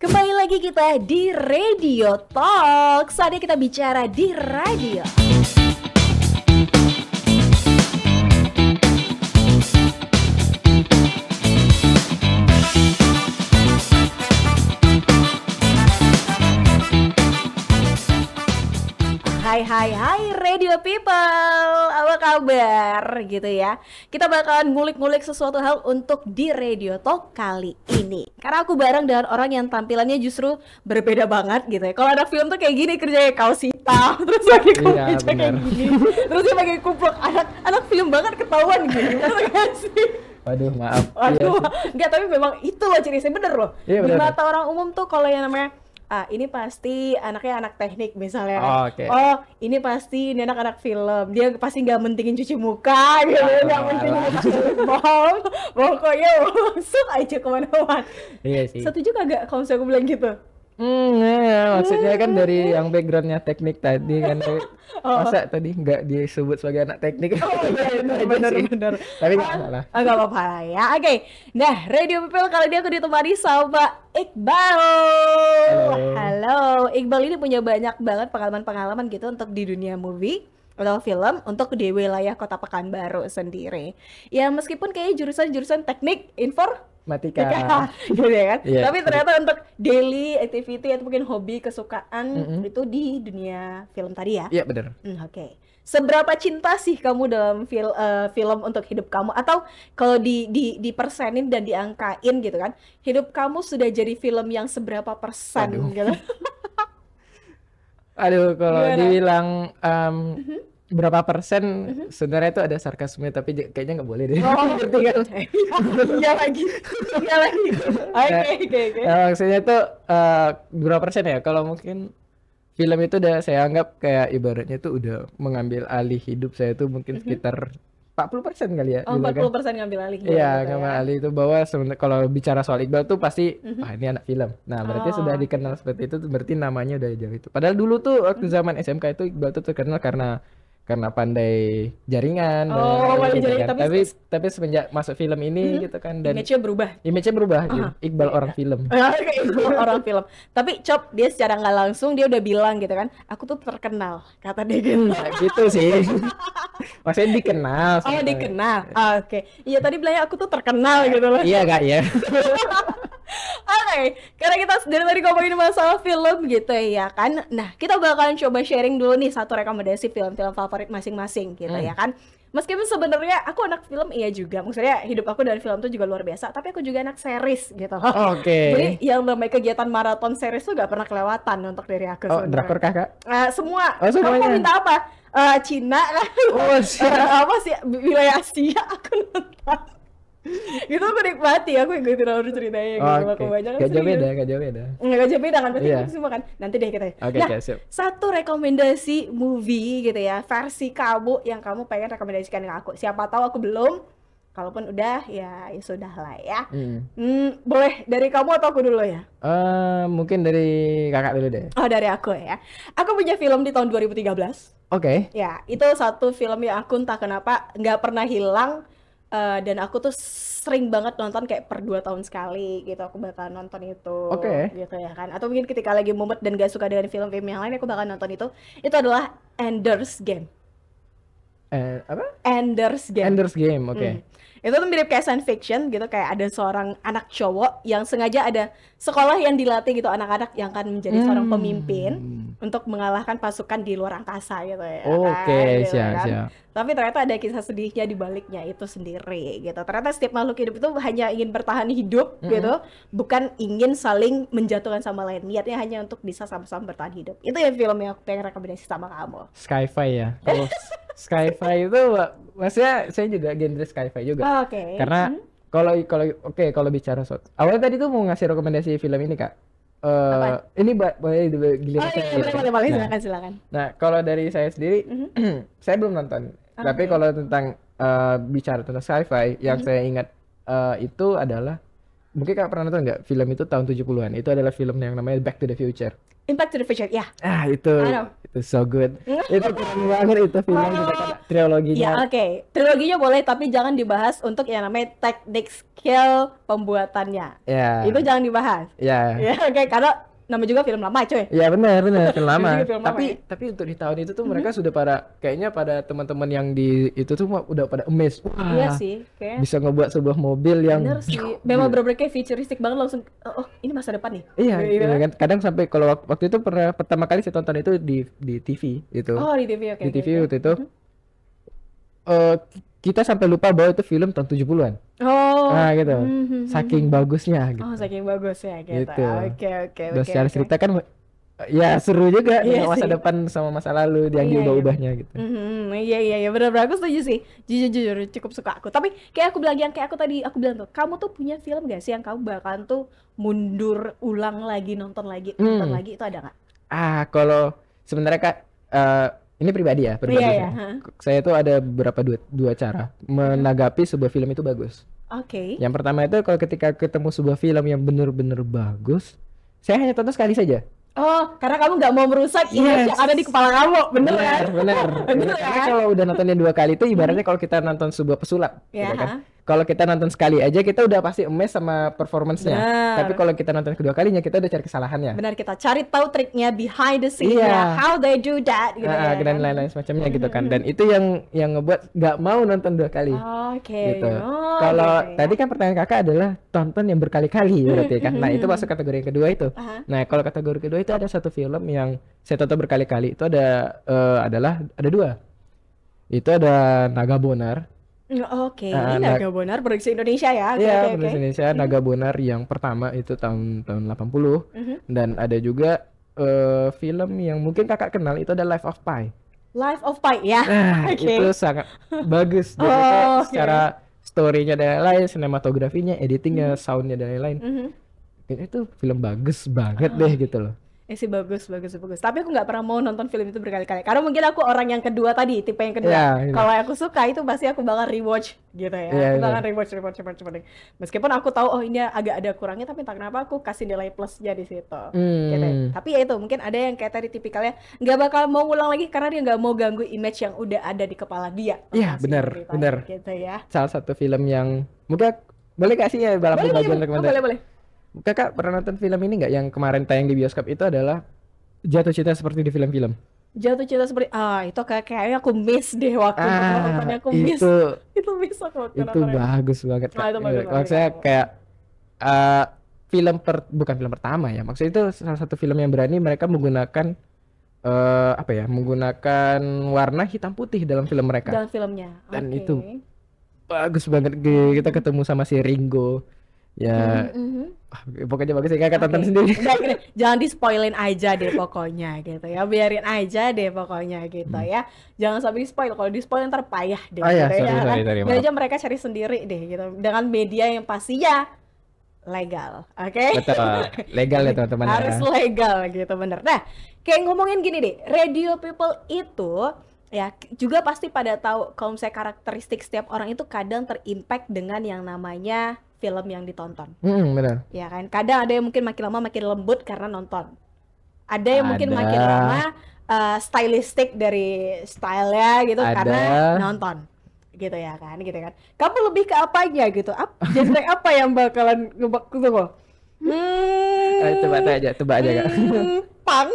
Kembali lagi kita di Radio Talk. Saatnya kita bicara di radio. Hai Radio People, apa kabar gitu ya. Kita bakalan ngulik-ngulik sesuatu hal untuk di Radio Talk kali ini. Karena aku bareng dengan orang yang tampilannya justru berbeda banget gitu ya. Kalau ada film tuh kayak gini kerjanya kaos hitam, terus pakai kemeja kayak gini, terus dia pakai kupluk, anak film banget ketahuan gitu. Sih? Waduh, maaf. Waduh, enggak, tapi memang itu loh ciri saya, bener loh. Di mata orang umum tuh kalau yang namanya ini pasti anaknya anak teknik misalnya. Oh, ini pasti ini anak-anak film. Dia pasti nggak mentingin cuci muka gitu, nggak mentingin bom. Pokoknya langsung aja kemana-mana. Iya sih. Setuju kagak kalau misalnya aku bilang gitu? Ya, maksudnya kan dari yang backgroundnya teknik tadi kan. Masa tadi nggak disebut sebagai anak teknik? Oh iya, benar. Tapi nggak salah. Nggak apa-apa lah ya. Oke. Nah, Radio People kali ini aku ditemani sama Iqbal. Halo. Iqbal ini punya banyak banget pengalaman-pengalaman gitu untuk di dunia movie atau film untuk di wilayah Kota Pekanbaru sendiri. Ya meskipun kayak jurusan-jurusan teknik Matika gitu ya kan. Yeah. Tapi ternyata untuk daily activity atau mungkin hobi kesukaan itu di dunia film tadi ya. Iya, benar. Oke. Seberapa cinta sih kamu dalam film untuk hidup kamu, atau kalau di persenin dan diangkain gitu kan, hidup kamu sudah jadi film yang seberapa persen gitu? Aduh, kalau dibilang berapa persen, sebenarnya itu ada sarkasme, tapi kayaknya nggak boleh deh. Oh, ngerti kan? Iya lagi. Oke. Maksudnya itu berapa persen ya? Kalau mungkin film itu udah saya anggap kayak ibaratnya itu udah mengambil alih hidup saya, itu mungkin sekitar 40% kali ya. Oh, 40% ngambil alih. Iya, ngambil alih itu, bahwa kalau bicara soal Iqbal tuh pasti ini anak film. Nah, berarti sudah dikenal seperti itu, berarti namanya udah jauh itu. Padahal dulu tuh waktu zaman SMK itu Iqbal tuh terkenal karena pandai jaringan. Pandai jaringan, kan. Tapi semenjak masuk film ini gitu kan, dan image-nya berubah. Iqbal orang film. Iqbal orang film. Tapi Cop, dia secara nggak langsung dia udah bilang gitu kan, aku tuh terkenal, kata dia gitu. Gitu sih. Maksudnya dikenal. Dikenal. Oke. Iya, tadi bilangnya aku tuh terkenal gitu loh. Iya gak ya? Oke, karena kita dari tadi ngomongin masalah film gitu ya kan. Nah, kita bakalan coba sharing dulu nih satu rekomendasi film-film favorit masing-masing gitu ya kan. Meskipun sebenarnya aku anak film iya juga. Maksudnya hidup aku dari film tuh juga luar biasa, tapi aku juga anak series gitu. Jadi yang namanya kegiatan maraton series tuh gak pernah kelewatan untuk dari aku. Drakor kakak? Semua. Semuanya. Kamu minta apa? Cina kan? Apa sih wilayah Asia aku nonton. Gitu aku nikmati, aku ikutin alur ceritanya gitu. Aku banyak gak jauh beda. Gak jauh beda kan, berarti itu semua kan. Nanti deh kita. Siap. Satu rekomendasi movie gitu ya, versi kamu yang kamu pengen rekomendasikan ke aku. Siapa tahu aku belum. Kalaupun udah ya sudah lah ya. Boleh dari kamu atau aku dulu ya? Mungkin dari kakak dulu deh. Dari aku ya. Aku punya film di tahun 2013. Oke. Ya, itu satu film yang aku entah kenapa nggak pernah hilang. Dan aku tuh sering banget nonton kayak per 2 tahun sekali gitu, aku bakal nonton itu. Gitu ya kan. Atau mungkin ketika lagi mumet dan gak suka dengan film-film yang lain, aku bakal nonton itu. Itu adalah Ender's Game. Apa? Ender's Game. Oke. Itu tuh mirip kayak science fiction gitu, kayak ada seorang anak cowok yang sengaja ada sekolah yang dilatih gitu, anak-anak yang akan menjadi seorang pemimpin untuk mengalahkan pasukan di luar angkasa gitu ya. Siap. Tapi ternyata ada kisah sedihnya di baliknya itu sendiri gitu. Ternyata setiap makhluk hidup itu hanya ingin bertahan hidup gitu, bukan ingin saling menjatuhkan sama lain. Niatnya hanya untuk bisa sama-sama bertahan hidup. Itu ya film yang aku pengen rekomendasi sama kamu. Sci-fi ya. Kalau sci-fi itu maksudnya saya juga genre sci-fi juga. Karena kalau bicara awalnya tadi tuh mau ngasih rekomendasi film ini Kak. Ini boleh giliran boleh, silakan. Nah, kalau dari saya sendiri saya belum nonton. Tapi kalau tentang bicara tentang sci-fi yang saya ingat itu adalah, mungkin Kak pernah nonton nggak film itu tahun 70-an? Itu adalah film yang namanya Back to the Future. Back to the Future, ya. Itu Itu so good. Itu keren banget itu film kita kan triloginya. Ya oke. Triloginya boleh tapi jangan dibahas untuk yang namanya teknik skill pembuatannya. Ya. Itu jangan dibahas. Ya. Ya oke, karena nama juga film lama coy. Iya benar film lama. Film lama, ya. Tapi untuk di tahun itu tuh mereka sudah kayaknya pada teman-teman yang di itu tuh udah pada amazed. Wah, iya sih, kayak bisa ngebuat sebuah mobil yang bener sih. Memang bener-bener kayak futuristik banget, langsung oh ini masa depan nih. Iya, gitu kan. Kadang sampai kalau waktu itu pertama kali saya tonton itu di TV itu. Oh, di TV, oke. Di TV waktu itu. Kita sampai lupa bahwa itu film tahun 70-an. Oh. Nah, gitu. Saking bagusnya gitu. Oh, saking bagusnya gitu. Gitu. Oke. Dan secara cerita kan ya seru juga masa sih. depan sama masa lalu yang diubah-ubahnya gitu. Iya benar-benar aku setuju sih. Jujur cukup suka aku. Tapi kayak aku bilang aku bilang tuh, kamu tuh punya film gak sih yang kamu bakalan tuh mundur ulang lagi nonton lagi itu ada nggak? Kalau sebenarnya Kak ini pribadi ya, saya tuh ada dua cara menanggapi sebuah film itu bagus. Oke. Yang pertama itu kalau ketika ketemu sebuah film yang benar-benar bagus, saya hanya tonton sekali saja. Oh, karena kamu nggak mau merusak image yang ada di kepala kamu, bener kan? Bener. Karena kalau udah nontonnya 2 kali itu ibaratnya kalau kita nonton sebuah pesulap, gitu kan? Kalau kita nonton sekali aja kita udah pasti amazed sama performance-nya. Tapi kalau kita nonton kedua kalinya kita udah cari kesalahannya. Benar, kita cari tahu triknya behind the scene, how they do that gitu ya. Dan lain-lain semacamnya gitu kan. Dan itu yang ngebuat nggak mau nonton 2 kali. Oke. Gitu. Kalau tadi kan pertanyaan Kakak adalah tonton yang berkali-kali berarti kan. Nah, itu masuk kategori yang kedua itu. Nah, kalau kategori kedua itu ada satu film yang saya tonton berkali-kali. Itu ada 2. Itu ada Naga Bonar. Oke, Naga Bonar produksi Indonesia ya. Iya, produksi Indonesia. Naga Bonar yang pertama itu tahun 80. Dan ada juga film yang mungkin Kakak kenal itu ada Life of Pi. Life of Pi ya. Itu sangat bagus. Secara story-nya dan lain-lain, sinematografinya, editingnya, sound-nya dan lain-lain. Itu film bagus banget deh gitu loh. Sih bagus. Tapi aku nggak pernah mau nonton film itu berkali-kali. Karena mungkin aku orang yang kedua tadi, tipe yang kedua. Kalau aku suka itu pasti aku bakal rewatch gitu ya. Aku bakal rewatch. Meskipun aku tahu ini agak ada kurangnya, tapi entah kenapa aku kasih nilai plusnya di situ. Gitu. Tapi ya itu mungkin ada yang kayak tadi tipikalnya nggak bakal mau ngulang lagi karena dia nggak mau ganggu image yang udah ada di kepala dia. Iya benar. Gitu ya. Salah satu film yang mungkin boleh kasih ya dalam bagian rekomendasi. Boleh. Kakak pernah nonton film ini nggak yang kemarin tayang di bioskop itu adalah Jatuh Cinta Seperti di Film-Film? Jatuh Cinta Seperti itu kayaknya aku miss deh waktu nontonnya aku miss. Itu miss aku. Itu bagus banget Kak. Itu bagus. Maksudnya kayak bukan film pertama ya. Maksudnya itu salah satu film yang berani mereka menggunakan menggunakan warna hitam putih dalam film mereka. Dalam filmnya. Dan itu bagus banget. Kita ketemu sama si Ringo. Ya, pokoknya bagus ya, Kakak tonton sendiri. Udah, jangan di-spoilin aja deh pokoknya gitu ya, biarin aja deh pokoknya gitu ya. Jangan sampai di-spoil, kalau di-spoil ntar payah deh gitu ya. Biar aja mereka cari sendiri deh gitu, dengan media yang pastinya legal, oke? Betul, legal ya teman-teman. Harus legal gitu, bener. Nah, kayak ngomongin gini deh, Radio People itu ya juga pasti pada tahu kalau misalnya karakteristik setiap orang itu kadang terimpact dengan yang namanya film yang ditonton. Benar. Ya kan, kadang ada yang mungkin makin lama makin lembut karena nonton. Ada yang mungkin makin lama stylistik dari stylenya gitu karena nonton. Gitu ya kan. Kamu lebih ke apanya gitu? Genre apa yang bakalan ngebak Coba aja Kak. Pang.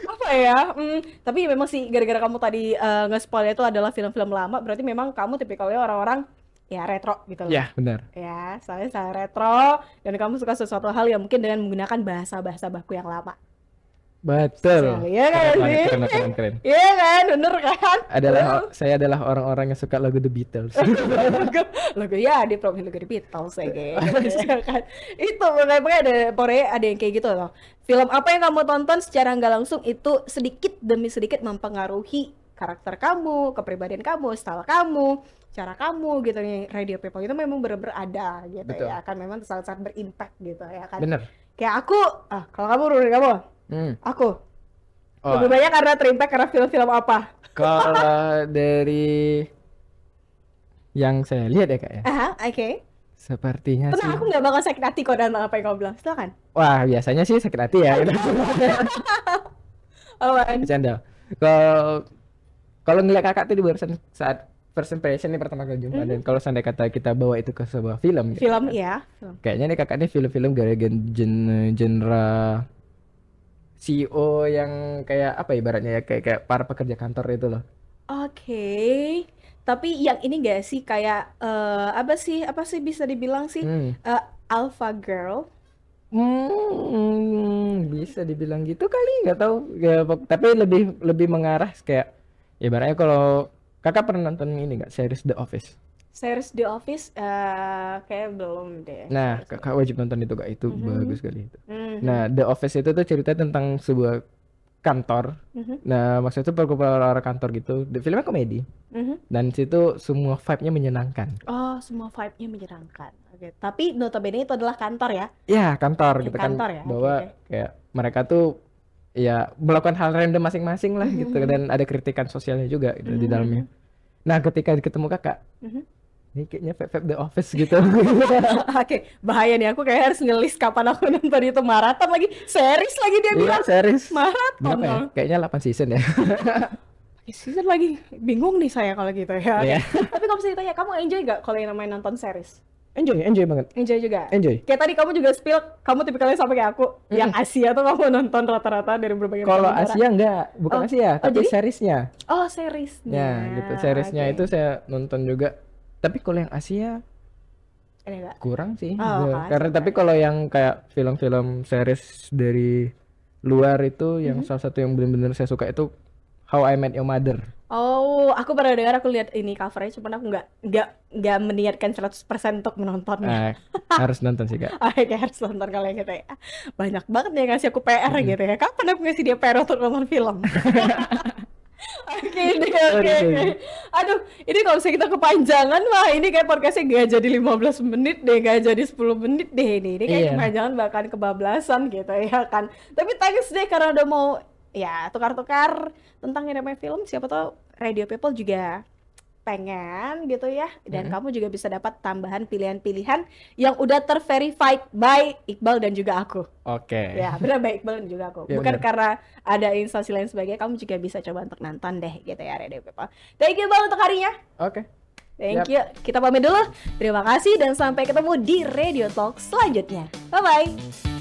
Apa ya? Tapi memang sih gara-gara kamu tadi nge-spoil itu adalah film-film lama, berarti memang kamu tipikalnya orang-orang ya retro gitu loh. Ya, benar. Ya, saya retro dan kamu suka sesuatu hal yang mungkin dengan menggunakan bahasa baku yang lama. Betul. Iya kan sih? Keren. Iya kan, bener kan? Saya adalah orang-orang yang suka lagu The Beatles. Lagu ya, di profil lagu The Beatles ya kan. Itu makanya ada yang kayak gitu loh. Film apa yang kamu tonton secara nggak langsung itu sedikit demi sedikit mempengaruhi karakter kamu, kepribadian kamu, style kamu, cara kamu gitu nih. Radio People itu memang bener-bener ada gitu. Betul. Ya kan, memang sangat-sangat berimpact gitu ya kan. Bener. Kayak aku, kalau kamu aku lebih banyak karena terimpact karena film-film apa? Kalau dari yang saya lihat ya Kak ya. Oke. Sepertinya Tenang, sih. aku nggak bakal sakit hati kok dan apa yang kau bilang. Silakan. Wah, biasanya sih sakit hati ya. Apaan? Bercanda. Kalau kalau ngeliat kakak tuh di barusan saat first impression nih pertama kali jumpa, dan kalau seandainya kata kita bawa itu ke sebuah film gitu Film kan. ya. Film. Kayaknya nih kakak nih film-film gara genre CEO yang kayak apa ibaratnya ya, kayak para pekerja kantor itu loh. Oke. Tapi yang ini gak sih kayak apa sih bisa dibilang sih alpha girl? Bisa dibilang gitu kali, nggak tahu ya, tapi lebih mengarah kayak ibaratnya kalau kakak pernah nonton ini nggak, series The Office? Series The Office kayak belum deh. Nah, Series kakak wajib nonton itu kak, itu bagus sekali itu. Mhm. Nah, The Office itu tuh cerita tentang sebuah kantor. Nah, maksudnya itu perkumpulan orang kantor gitu. Filmnya komedi. Dan situ semua vibe-nya menyenangkan. Oh, semua vibe-nya menyenangkan. Oke. Tapi notabene itu adalah kantor ya? Ya, kantor gitu kan. Kantor ya? Bahwa Oke. kayak mereka tuh ya melakukan hal random masing-masing lah gitu, dan ada kritikan sosialnya juga gitu di dalamnya. Nah, ketika ketemu kakak, ini kayaknya vibe The Office gitu. Oke, bahaya nih, aku kayak harus ngelis kapan aku nonton itu, maraton lagi, series lagi dia Iya, bilang. series. Maraton Berapa ya? dong. Kayaknya 8 season ya. Season lagi, bingung nih saya kalau gitu ya. Iya. Tapi kalau bisa ditanya, kamu enjoy gak kalau yang namanya nonton series? Enjoy banget. Enjoy juga? Enjoy. Kayak tadi kamu juga spill, kamu tipikalnya sama kayak aku, yang Asia tuh kamu nonton rata-rata dari berbagai Kalau negara. Asia enggak, bukan Asia, tapi jadi? seriesnya. Oh, seriesnya. Ya, gitu. Seriesnya Oke. itu saya nonton juga. Tapi kalau yang Asia Ada nggak? kurang sih. Oh, Gua. Asia Karena tapi kalau yang kayak film-film series dari luar itu, yang salah satu yang benar-benar saya suka itu How I Met Your Mother. Oh, aku pernah dengar, aku lihat ini covernya, cuman aku nggak meniatkan 100% untuk menontonnya. Nah, harus nonton sih kak. Kayak harus nonton kalian gitu ya. Banyak banget nih yang ngasih aku PR gitu ya. Kapan aku ngasih dia PR untuk nonton film? Oke, oke. Aduh, ini kalau misalnya kita kepanjangan, wah ini kayak podcastnya gak jadi 15 menit deh, gak jadi 10 menit deh ini. Ini kayak Iya. kepanjangan bahkan kebablasan gitu ya kan. Tapi thanks deh karena udah mau ya tukar-tukar tentang yang namanya film. Siapa tahu Radio People juga pengen gitu ya, dan kamu juga bisa dapat tambahan pilihan-pilihan yang udah terverified by Iqbal dan juga aku. Oke. Ya, benar, by Iqbal dan juga aku. Ya, Bukan benar. karena ada instansi lain sebagainya, kamu juga bisa coba untuk nonton deh gitu ya Radio People. Thank you Iqbal untuk harinya. Oke. Thank you. Kita pamit dulu. Terima kasih dan sampai ketemu di Radio Talk selanjutnya. Bye bye.